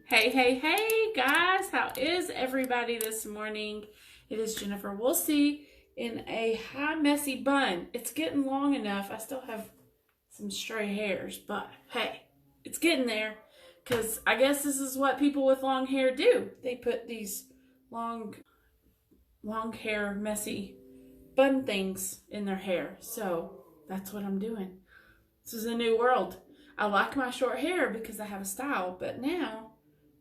Hey guys, how is everybody this morning? It is Jennifer Woolsey in a high messy bun. It's getting long enough. I still have some stray hairs, but hey, it's getting there because I guess this is what people with long hair do. They put these long hair messy bun things in their hair. So that's what I'm doing. This is a new world. I like my short hair because I have a style, but now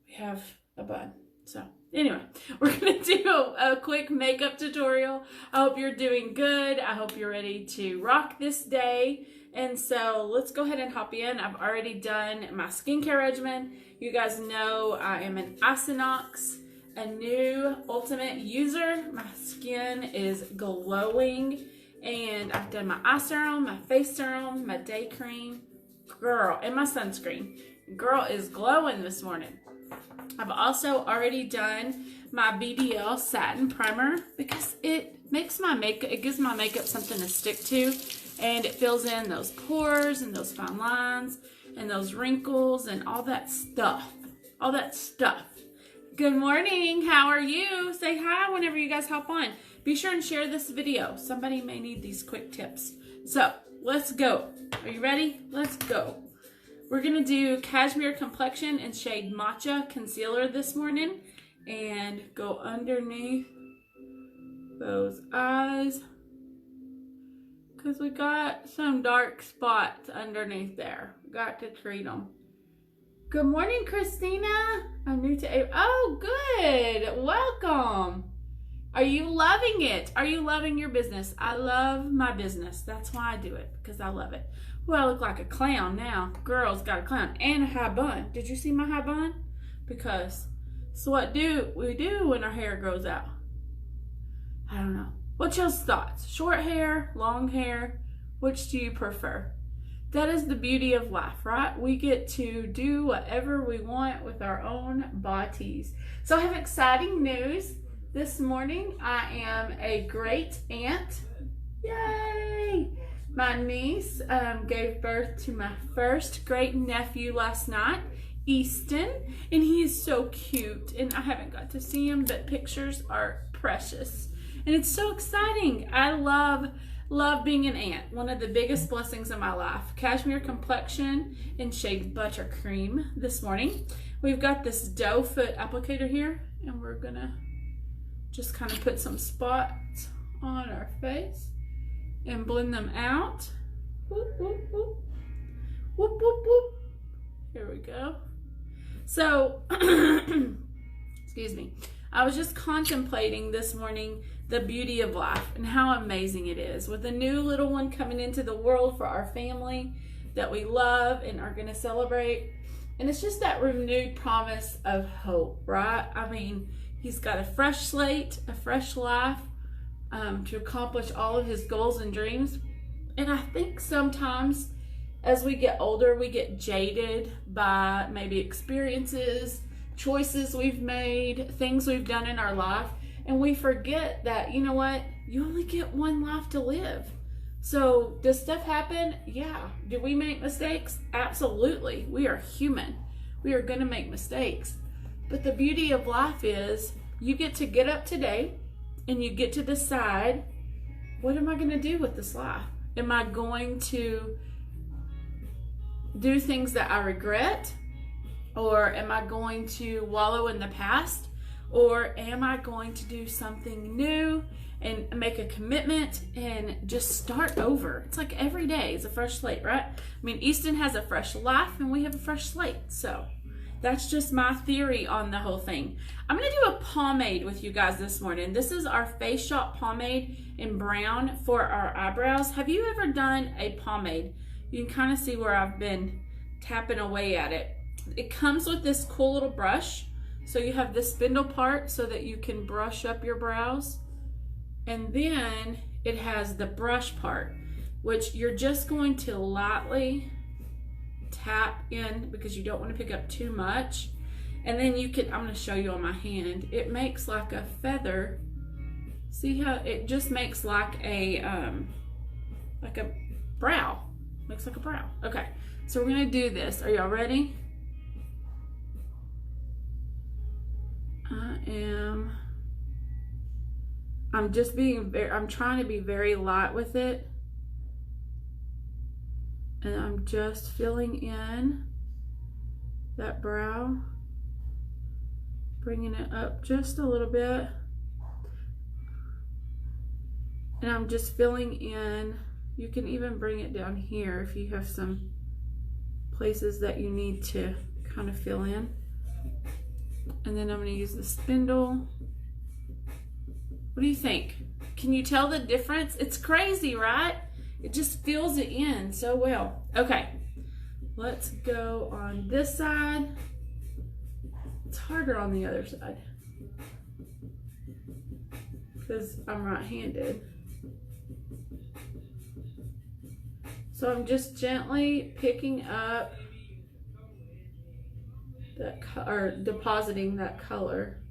we have a bun. So anyway, we're going to do a quick makeup tutorial. I hope you're doing good. I hope you're ready to rock this day. And so let's go ahead and hop in. I've already done my skincare regimen. You guys know I am an Knox Anew ultimate user. My skin is glowing. And I've done my eye serum, my face serum, my day cream. Girl, and my sunscreen. Girl is glowing this morning. I've also already done my BDL satin primer because it makes my makeup, it gives my makeup something to stick to, and it fills in those pores and those fine lines and those wrinkles and all that stuff. All that stuff. Good morning. How are you? Say hi whenever you guys hop on. Be sure and share this video. Somebody may need these quick tips. So let's go. Are you ready? Let's go. We're going to do Cashmere Complexion in shade Matcha Concealer this morning and go underneath those eyes because we got some dark spots underneath there. Got to treat them. Good morning, Christina. I'm new to AVON. Oh, good. Welcome. Are you loving it? Are you loving your business? I love my business. That's why I do it, because I love it. Well, I look like a clown now. Girl's got a clown and a high bun. Did you see my high bun? Because it's what we do when our hair grows out. I don't know. What's your thoughts? Short hair, long hair? Which do you prefer? That is the beauty of life, right? We get to do whatever we want with our own bodies. So I have exciting news. This morning, I am a great aunt. Yay! My niece gave birth to my first great nephew last night, Easton, and he is so cute. And I haven't got to see him, but pictures are precious. And it's so exciting. I love being an aunt. One of the biggest blessings of my life. Cashmere Complexion in shade Buttercream this morning. We've got this doe foot applicator here, and we're gonna just kind of put some spots on our face and blend them out. Whoop, whoop, whoop. Whoop, whoop, whoop. Here we go. So, excuse me. I was just contemplating this morning the beauty of life and how amazing it is with a new little one coming into the world for our family that we love and are going to celebrate. And it's just that renewed promise of hope, right? I mean, he's got a fresh slate, a fresh life to accomplish all of his goals and dreams. And I think sometimes as we get older, we get jaded by maybe experiences, choices we've made, things we've done in our life. And we forget that, you know what? You only get one life to live. So does stuff happen? Yeah. Do we make mistakes? Absolutely. We are human. We are going to make mistakes. But the beauty of life is you get up today and you get to decide, what am I going to do with this life? Am I going to do things that I regret? Or am I going to wallow in the past? Or am I going to do something new and make a commitment and just start over? It's like every day is a fresh slate, right? I mean, Easton has a fresh life and we have a fresh slate. So that's just my theory on the whole thing. I'm going to do a pomade with you guys this morning. This is our Face Shop pomade in brown for our eyebrows. Have you ever done a pomade? You can kind of see where I've been tapping away at it. It comes with this cool little brush. So you have this spindle part so that you can brush up your brows. And then it has the brush part, which you're just going to lightly tap in because you don't want to pick up too much. And then you can, I'm going to show you on my hand, it makes like a feather. See how it just makes like a brow. Makes like a brow. Okay, so we're going to do this. Are y'all ready? I'm just being I'm trying to be very light with it. And I'm just filling in that brow, bringing it up just a little bit. And I'm just filling in. You can even bring it down here if you have some places that you need to kind of fill in. And then I'm going to use the spindle. What do you think? Can you tell the difference? It's crazy, right? It just fills it in so well. Okay, let's go on this side. It's harder on the other side because I'm right-handed. So I'm just gently picking up that or depositing that color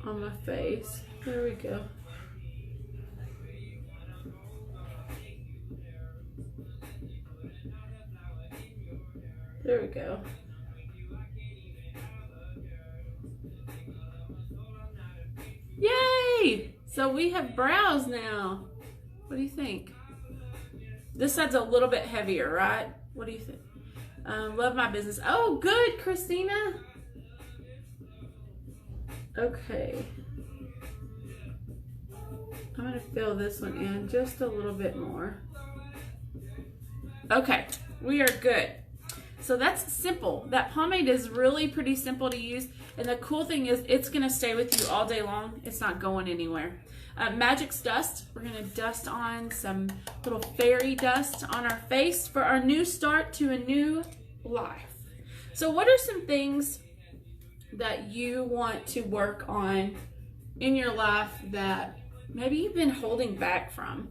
on my face. There we go. There we go. Yay! So we have brows now. What do you think? This side's a little bit heavier, right? What do you think? Love my business. Oh, good, Christina. Okay. I'm going to fill this one in just a little bit more. Okay, we are good. So that's simple. That pomade is really pretty simple to use. And the cool thing is it's going to stay with you all day long. It's not going anywhere. Magix dust. We're going to dust on some little fairy dust on our face for our new start to a new life. So what are some things that you want to work on in your life that maybe you've been holding back from?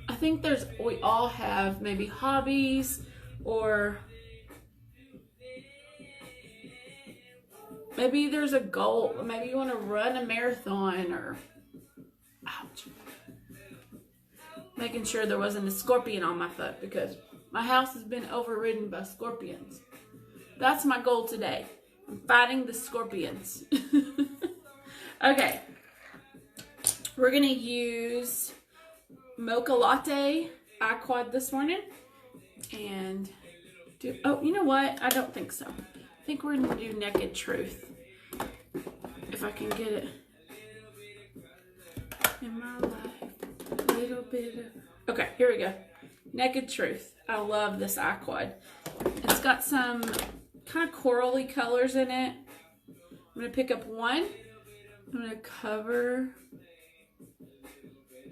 I think we all have maybe hobbies, or maybe there's a goal. Maybe you want to run a marathon, or ouch, making sure there wasn't a scorpion on my foot because my house has been overridden by scorpions. That's my goal today. I'm fighting the scorpions. Okay, we're gonna use Mocha Latte Eye Quad this morning. And oh, you know what? I don't think so. I think we're gonna do Naked Truth. If I can get it. In my life, a little bit of... Okay, here we go. Naked Truth. I love this eye quad. It's got some kind of corally colors in it. I'm gonna pick up one. I'm gonna cover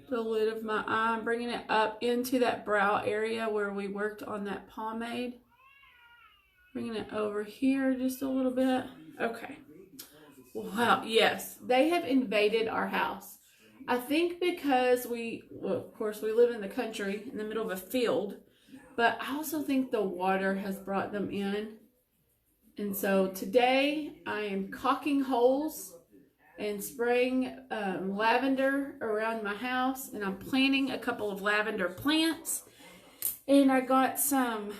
the lid of my eye. I'm bringing it up into that brow area where we worked on that pomade. Bringing it over here just a little bit. Okay. Wow, yes. They have invaded our house. I think because well, of course, we live in the country in the middle of a field, but I also think the water has brought them in. And so today I am caulking holes and spraying lavender around my house, and I'm planting a couple of lavender plants. And I got some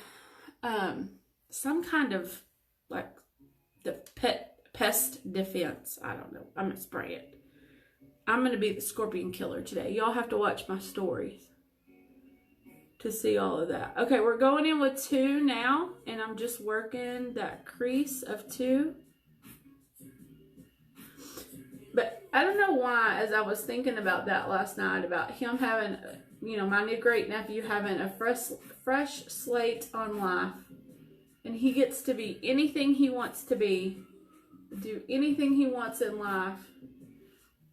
kind of like the pest defense. I don't know. I'm gonna spray it. I'm gonna be the scorpion killer today. Y'all have to watch my stories to see all of that. Okay, we're going in with 2 now, and I'm just working that crease of 2. But I don't know why, as I was thinking about that last night, about him having, you know, my new great nephew having a fresh slate on life. And he gets to be anything he wants to be, do anything he wants in life.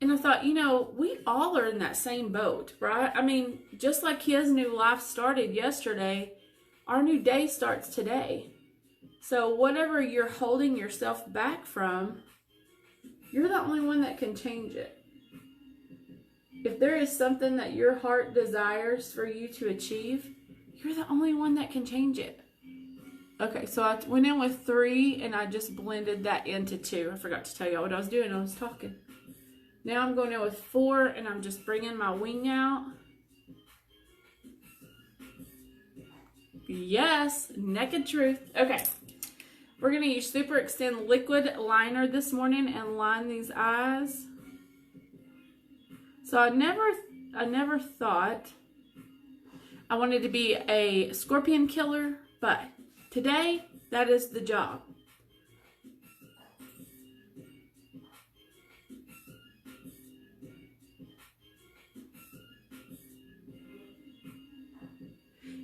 And I thought, you know, we all are in that same boat, right? I mean, just like his new life started yesterday, our new day starts today. So whatever you're holding yourself back from, you're the only one that can change it. If there is something that your heart desires for you to achieve, you're the only one that can change it. Okay, so I went in with 3 and I just blended that into 2. I forgot to tell you what I was doing. I was talking. Now I'm going in with 4 and I'm just bringing my wing out. Yes, Naked Truth. Okay. We're going to use SuperExtend liquid liner this morning and line these eyes. So I never thought I wanted to be a scorpion killer, but today that is the job.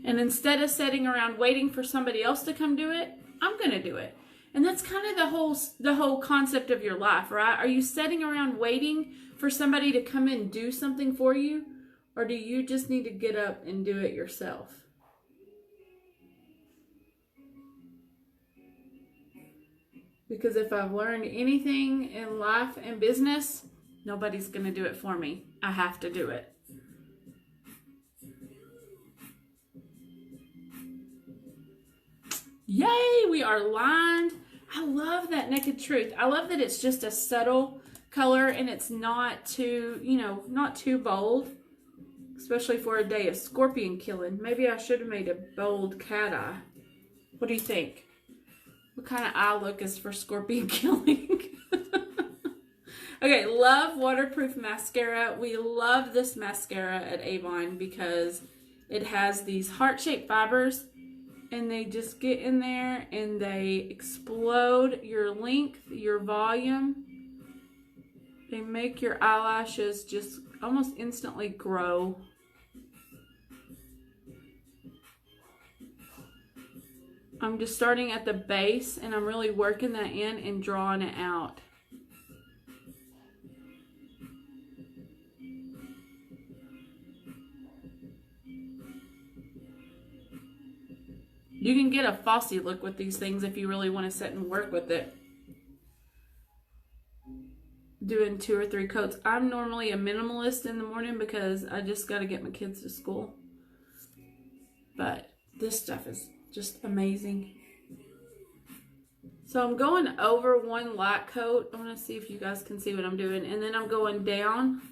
And instead of sitting around waiting for somebody else to come do it, I'm going to do it. And that's kind of the whole concept of your life, right? Are you sitting around waiting for somebody to come and do something for you? Or do you just need to get up and do it yourself? Because if I've learned anything in life and business, nobody's going to do it for me. I have to do it. Yay, we are lined. I love that Naked Truth. I love that it's just a subtle color and it's not too, not too bold, especially for a day of scorpion killing. Maybe I should have made a bold cat eye. What do you think? What kind of eye look is for scorpion killing? Okay, love waterproof mascara. We love this mascara at Avon because it has these heart-shaped fibers. And they just get in there and they explode your length, your volume. They make your eyelashes just almost instantly grow. I'm just starting at the base and I'm really working that in and drawing it out. You can get a Fossy look with these things if you really want to sit and work with it. Doing 2 or 3 coats. I'm normally a minimalist in the morning because I just got to get my kids to school. But this stuff is just amazing. So I'm going over 1 light coat. I want to see if you guys can see what I'm doing. And then I'm going down.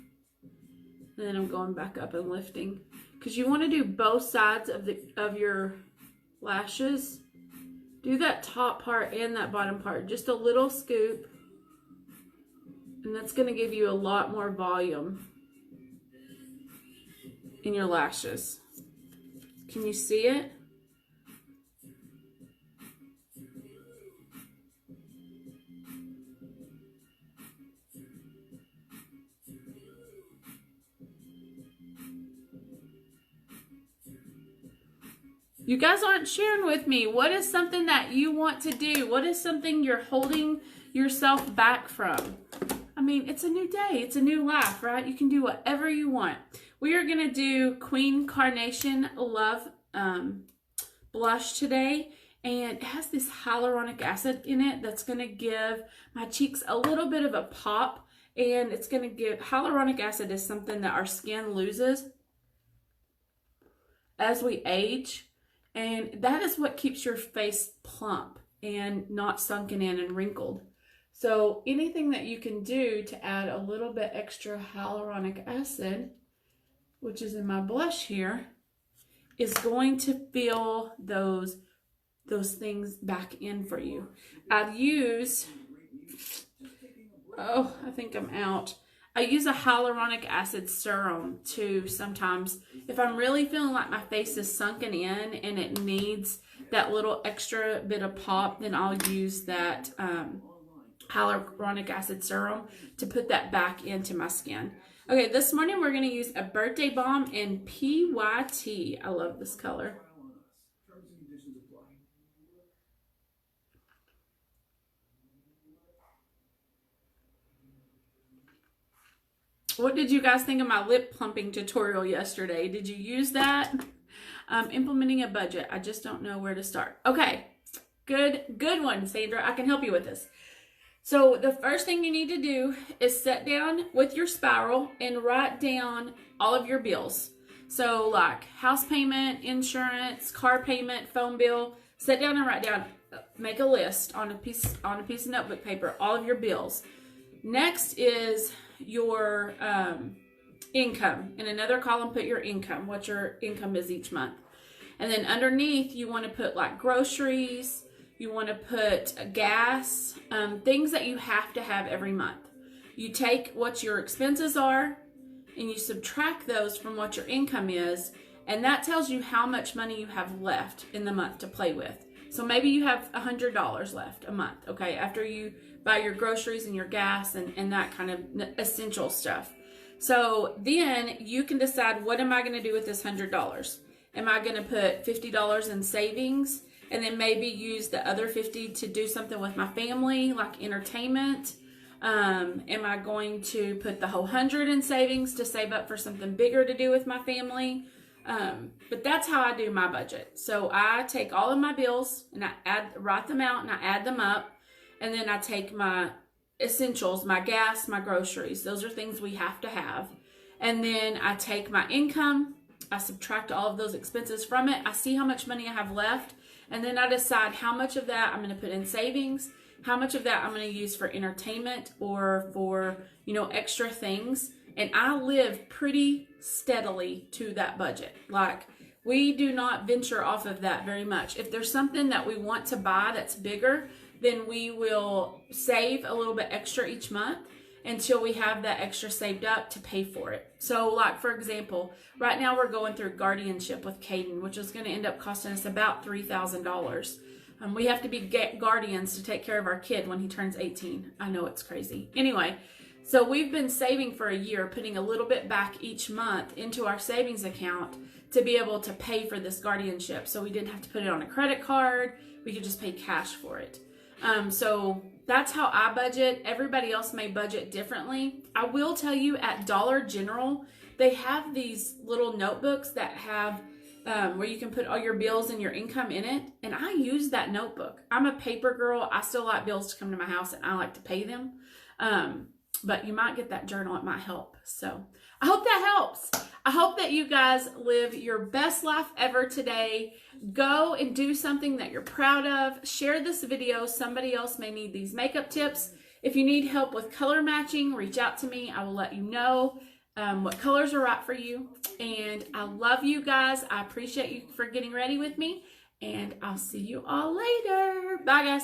And then I'm going back up and lifting. Because you want to do both sides of your lashes. Do that top part and that bottom part. Just a little scoop. And that's going to give you a lot more volume in your lashes. Can you see it? You guys aren't sharing with me. What is something that you want to do? What is something you're holding yourself back from? I mean, it's a new day. It's a new life, right? You can do whatever you want. We are going to do Queen Carnation Love blush today. And it has this hyaluronic acid in it that's going to give my cheeks a little bit of a pop. And it's going to give, hyaluronic acid is something that our skin loses as we age. And that is what keeps your face plump and not sunken in and wrinkled. So anything that you can do to add a little bit extra hyaluronic acid, which is in my blush here, is going to fill those things back in for you. I'd use, oh, I think I'm out. I use a hyaluronic acid serum too sometimes. If I'm really feeling like my face is sunken in and it needs that little extra bit of pop, then I'll use that hyaluronic acid serum to put that back into my skin. Okay, this morning we're going to use a birthday balm in PYT. I love this color. What did you guys think of my lip plumping tutorial yesterday? Did you use that? Implementing a budget. I just don't know where to start. Okay, good one, Sandra. I can help you with this. So the first thing you need to do is sit down with your spiral and write down all of your bills. So like house payment, insurance, car payment, phone bill. Sit down and write down, make a list on a piece of notebook paper, all of your bills. Next is your income. In another column, put your income, what your income is each month. And then underneath, you want to put like groceries, you want to put gas, things that you have to have every month. You take what your expenses are and you subtract those from what your income is, and that tells you how much money you have left in the month to play with. So maybe you have $100 left a month, okay, after you buy your groceries and your gas and that kind of essential stuff. So then you can decide, what am I going to do with this $100? Am I going to put $50 in savings and then maybe use the other $50 to do something with my family, like entertainment? Am I going to put the whole $100 in savings to save up for something bigger to do with my family? But that's how I do my budget. So I take all of my bills and I write them out and I add them up. And then I take my essentials, my gas, my groceries. Those are things we have to have. And then I take my income, I subtract all of those expenses from it. I see how much money I have left. And then I decide how much of that I'm going to put in savings, how much of that I'm going to use for entertainment or for, extra things. And I live pretty steadily to that budget. Like, we do not venture off of that very much. If there's something that we want to buy that's bigger, then we will save a little bit extra each month until we have that extra saved up to pay for it. So like, for example, right now we're going through guardianship with Caden, which is going to end up costing us about $3,000. We have to be guardians to take care of our kid when he turns 18. I know, it's crazy. Anyway, so we've been saving for a year, putting a little bit back each month into our savings account to be able to pay for this guardianship. So we didn't have to put it on a credit card. We could just pay cash for it. So that's how I budget. Everybody else may budget differently. I will tell you, at Dollar General, they have these little notebooks that have where you can put all your bills and your income in it. And I use that notebook. I'm a paper girl. I still like bills to come to my house and I like to pay them. But you might get that journal. It might help. So I hope that helps. I hope that you guys live your best life ever today. Go and do something that you're proud of. Share this video. Somebody else may need these makeup tips. If you need help with color matching, reach out to me. I will let you know what colors are right for you. And I love you guys. I appreciate you for getting ready with me. And I'll see you all later. Bye, guys.